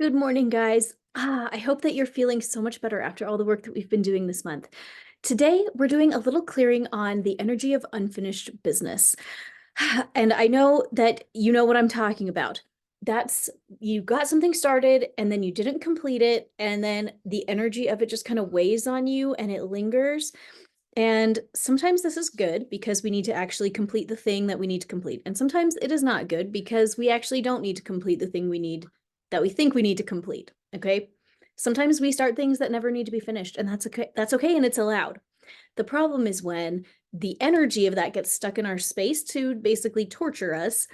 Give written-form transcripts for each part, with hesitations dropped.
Good morning, guys. I hope that you're feeling so much better after all the work that we've been doing this month. Today, we're doing a little clearing on the energy of unfinished business. And I know that you know what I'm talking about. That's you got something started and then you didn't complete it, and then the energy of it just kind of weighs on you and it lingers. And sometimes this is good because we need to actually complete the thing that we need to complete. And sometimes it is not good because we actually don't need to complete the thing we need that we think we need to complete. Okay. Sometimes we start things that never need to be finished, and that's okay. That's okay. And it's allowed. The problem is when the energy of that gets stuck in our space to basically torture us.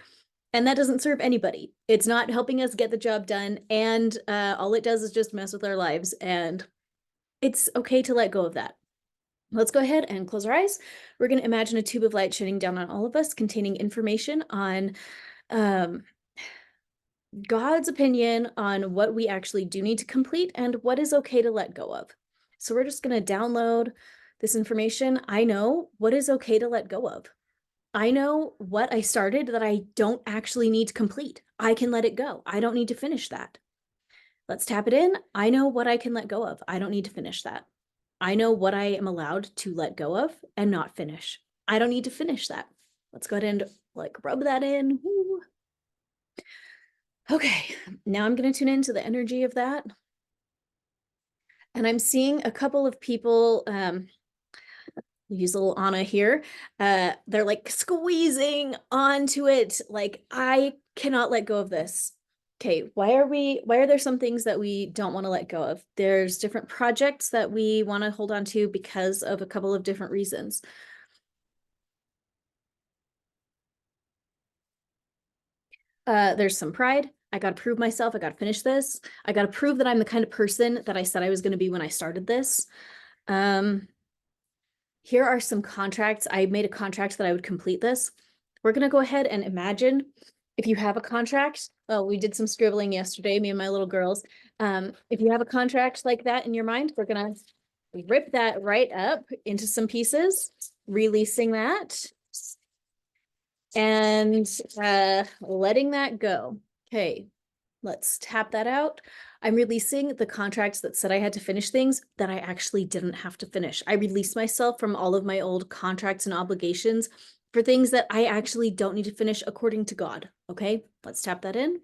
And that doesn't serve anybody. It's not helping us get the job done. And all it does is just mess with our lives. And it's okay to let go of that. Let's go ahead and close our eyes. We're going to imagine a tube of light shining down on all of us containing information on um, God's opinion on what we actually do need to complete and what is okay to let go of. So we're just going to download this information. I know what is okay to let go of. I know what I started that I don't actually need to complete. I can let it go. I don't need to finish that. Let's tap it in. I know what I can let go of. I don't need to finish that. I know what I am allowed to let go of and not finish. I don't need to finish that. Let's go ahead and rub that in. Woo. Okay, now I'm going to tune into the energy of that. And I'm seeing a couple of people, use a little Anna here. They're like squeezing onto it. Like, I cannot let go of this. Okay, why are there some things that we don't want to let go of? There's different projects that we want to hold on to because of a couple of different reasons. There's some pride. I got to prove myself. I got to finish this. I got to prove that I'm the kind of person that I said I was going to be when I started this. Here are some contracts. I made a contract that I would complete this. We're going to go ahead and imagine if you have a contract. Oh, we did some scribbling yesterday, me and my little girls. If you have a contract like that in your mind, we're going to rip that right up into some pieces, releasing that and letting that go. Okay, let's tap that out. I'm releasing the contracts that said I had to finish things that I actually didn't have to finish. I released myself from all of my old contracts and obligations for things that I actually don't need to finish according to God. Okay, let's tap that in.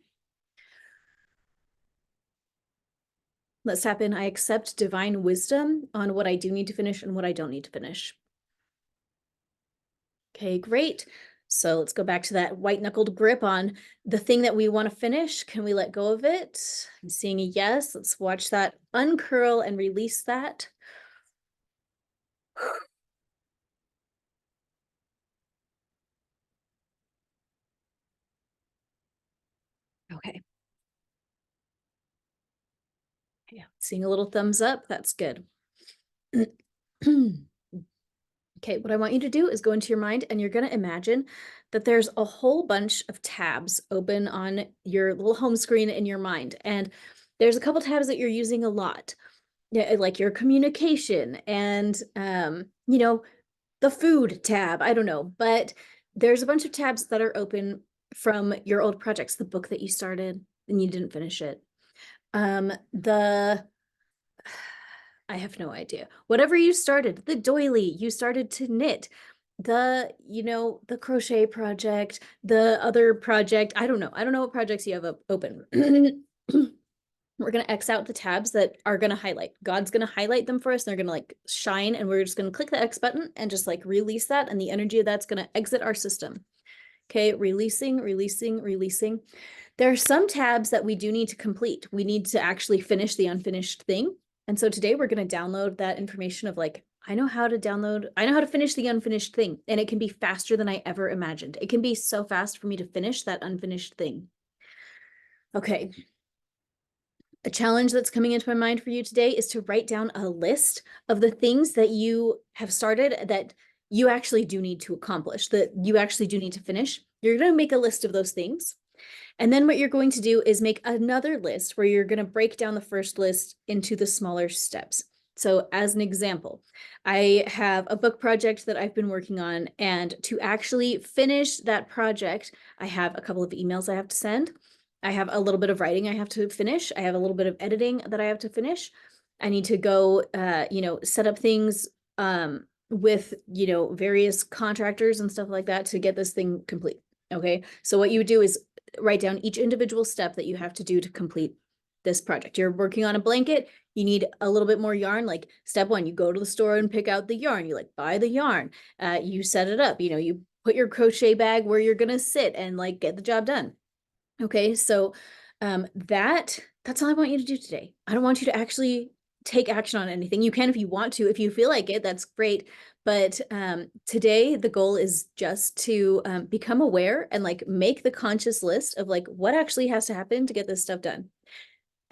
Let's tap in. I accept divine wisdom on what I do need to finish and what I don't need to finish. Okay, great. So let's go back to that white knuckled grip on the thing that we want to finish. Can we let go of it? I'm seeing a yes. Let's watch that uncurl and release that. Okay. Yeah, seeing a little thumbs up. That's good. Okay, what I want you to do is go into your mind and you're going to imagine that there's a whole bunch of tabs open on your little home screen in your mind. And there's a couple tabs that you're using a lot. Yeah, like your communication and the food tab. I don't know, but there's a bunch of tabs that are open from your old projects, the book that you started and you didn't finish it. The I have no idea. Whatever you started, the doily you started to knit, the crochet project, the other project. I don't know. I don't know what projects you have open. We're going to X out the tabs that are going to highlight. God's going to highlight them for us. And they're going to shine. And we're just going to click the X button and just release that. And the energy of that's going to exit our system. Okay, releasing, releasing, releasing. There are some tabs that we do need to complete. We need to actually finish the unfinished thing. And so today we're going to download that information of I know how to finish the unfinished thing. And it can be faster than I ever imagined. It can be so fast for me to finish that unfinished thing. Okay. A challenge that's coming into my mind for you today is to write down a list of the things that you have started that you actually do need to accomplish, that you actually do need to finish. You're going to make a list of those things. And then what you're going to do is make another list where you're going to break down the first list into the smaller steps. So as an example, I have a book project that I've been working on, and to actually finish that project, I have a couple of emails I have to send. I have a little bit of writing I have to finish. I have a little bit of editing that I have to finish. I need to go, set up things with, various contractors and stuff like that to get this thing complete. Okay. So what you would do is write down each individual step that you have to do to complete this project. You're working on a blanket. You need a little bit more yarn. Like step one, you go to the store and pick out the yarn. You like buy the yarn. You set it up. You put your crochet bag where you're gonna sit and like get the job done. Okay, so that's all I want you to do today. I don't want you to actually take action on anything. You can if you want to, if you feel like it, that's great. But today the goal is just to become aware and like make the conscious list of like what actually has to happen to get this stuff done.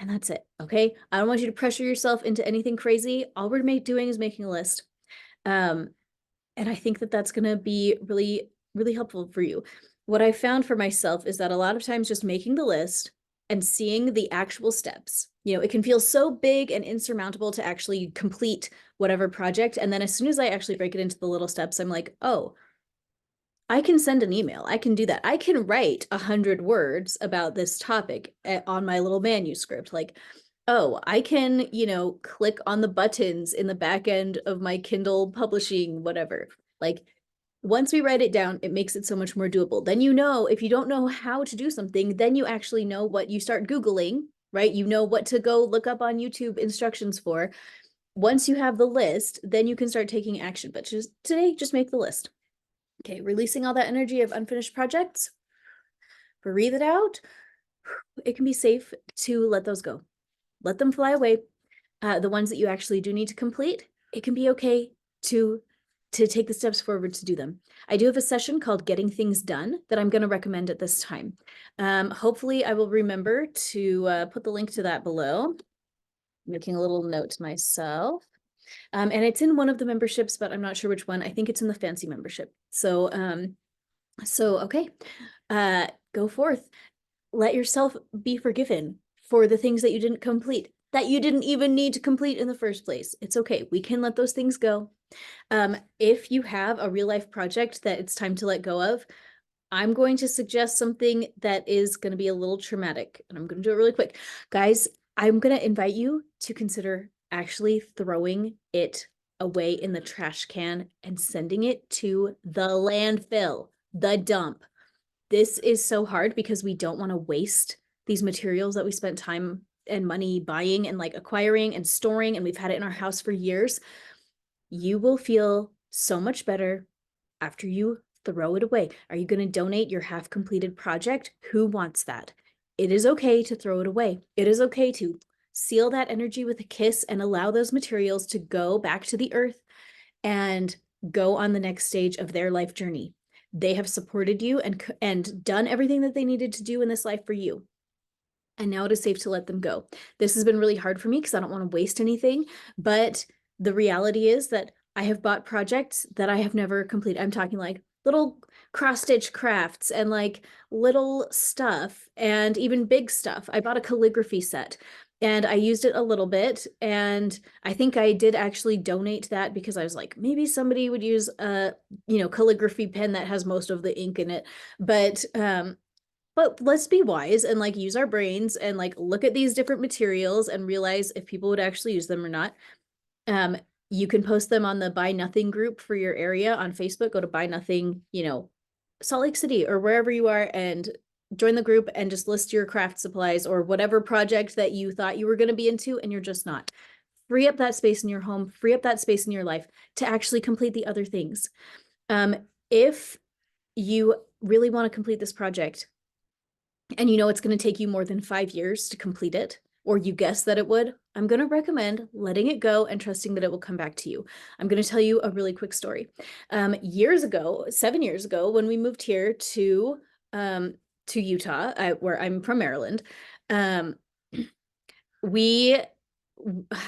And that's it. Okay. I don't want you to pressure yourself into anything crazy. All we're doing is making a list. Um, and I think that that's going to be really, really helpful for you. What I found for myself is that a lot of times just making the list and seeing the actual steps, it can feel so big and insurmountable to actually complete whatever project. And then as soon as I actually break it into the little steps, I'm like, oh, I can send an email. I can do that. I can write 100 words about this topic on my little manuscript. Like, oh, I can, click on the buttons in the back end of my Kindle publishing, whatever. Like, once we write it down, it makes it so much more doable. Then, if you don't know how to do something, then you actually know what you start Googling, right? You know what to go look up on YouTube instructions for. Once you have the list, then you can start taking action. But just make the list. Okay, releasing all that energy of unfinished projects. Breathe it out. It can be safe to let those go. Let them fly away. The ones that you actually do need to complete, it can be okay to take the steps forward to do them. I do have a session called Getting Things Done that I'm going to recommend at this time. Hopefully I will remember to put the link to that below. Making a little note to myself. And it's in one of the memberships, but I'm not sure which one. I think it's in the fancy membership. So okay, go forth. Let yourself be forgiven for the things that you didn't complete, that you didn't even need to complete in the first place. It's okay. We can let those things go. If you have a real life project that it's time to let go of, I'm going to suggest something that is going to be a little traumatic, and I'm going to do it really quick. Guys, I'm going to invite you to consider actually throwing it away in the trash can and sending it to the landfill, the dump. This is so hard because we don't want to waste these materials that we spent time and money buying and like acquiring and storing, and we've had it in our house for years. You will feel so much better after you throw it away. Are you going to donate your half completed project? Who wants that? It is okay to throw it away. It is okay to seal that energy with a kiss and allow those materials to go back to the earth and go on the next stage of their life journey. They have supported you and done everything that they needed to do in this life for you. And now it is safe to let them go. This has been really hard for me because I don't want to waste anything, but the reality is that I have bought projects that I have never completed. I'm talking like little cross-stitch crafts and like little stuff and even big stuff. I bought a calligraphy set and I used it a little bit, and I think I did actually donate that because I was like, maybe somebody would use a, calligraphy pen that has most of the ink in it. But let's be wise and like use our brains and like look at these different materials and realize if people would actually use them or not. You can post them on the Buy Nothing group for your area on Facebook. Go to Buy Nothing, Salt Lake City or wherever you are, and join the group and just list your craft supplies or whatever project that you thought you were going to be into and you're just not. Free up that space in your home, free up that space in your life to actually complete the other things. If you really want to complete this project and it's going to take you more than 5 years to complete it, or you guess that it would, I'm going to recommend letting it go and trusting that it will come back to you. I'm going to tell you a really quick story. Years ago, 7 years ago, when we moved here to Utah, where I'm from Maryland, we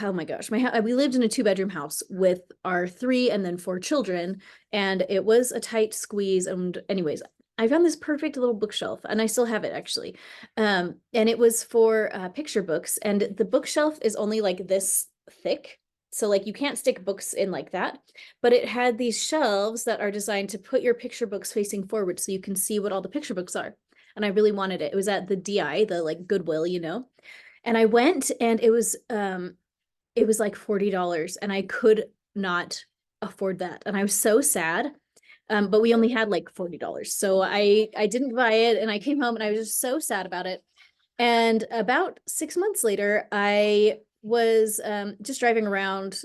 oh my gosh, we lived in a 2-bedroom house with our 3 and then 4 children, and it was a tight squeeze. And anyways, I found this perfect little bookshelf, and I still have it actually. And it was for picture books, and the bookshelf is only like this thick. So like you can't stick books in like that, but it had these shelves that are designed to put your picture books facing forward so you can see what all the picture books are. and I really wanted it. It was at the DI, the like Goodwill, you know. And I went and it was like $40 and I could not afford that. And I was so sad. But we only had like $40. So I didn't buy it and I came home and I was just so sad about it. And about 6 months later, I was just driving around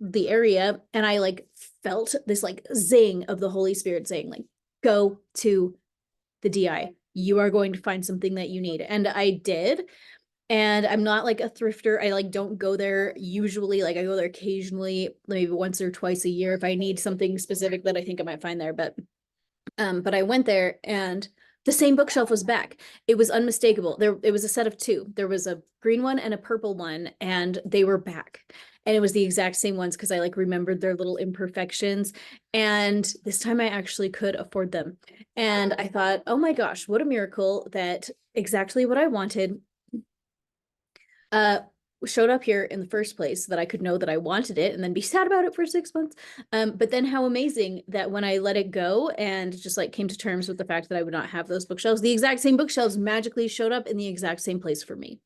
the area and I like felt this like zing of the Holy Spirit saying like, go to the DI. You are going to find something that you need. And I did. And I'm not like a thrifter. I like don't go there usually. Like I go there occasionally, maybe once or twice a year if I need something specific that I think I might find there. But I went there and the same bookshelf was back. It was unmistakable. It was a set of two. There was a green one and a purple one, and they were back. And it was the exact same ones because I like remembered their little imperfections. And this time I actually could afford them. And I thought, oh my gosh, what a miracle that exactly what I wanted uh showed up here in the first place so that I could know that I wanted it and then be sad about it for 6 months. But then how amazing that when I let it go and just like came to terms with the fact that I would not have those bookshelves, the exact same bookshelves magically showed up in the exact same place for me.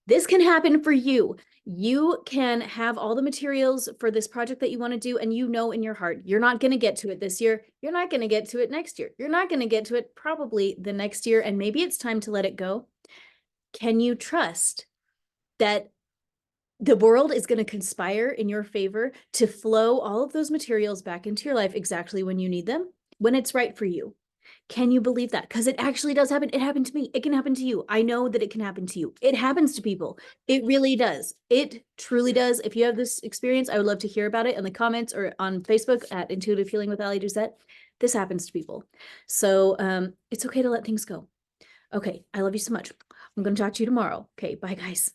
This can happen for you. You can have all the materials for this project that you want to do, and you know in your heart, you're not going to get to it this year. You're not going to get to it next year. You're not going to get to it probably the next year, and maybe it's time to let it go. Can you trust that the world is going to conspire in your favor to flow all of those materials back into your life exactly when you need them, when it's right for you? Can you believe that? Because it actually does happen. It happened to me. It can happen to you. I know that it can happen to you. It happens to people. It really does. It truly does. If you have this experience, I would love to hear about it in the comments or on Facebook at Intuitive Healing with Ali Doucette. This happens to people. So it's okay to let things go. Okay, I love you so much. I'm going to talk to you tomorrow. Okay, bye guys.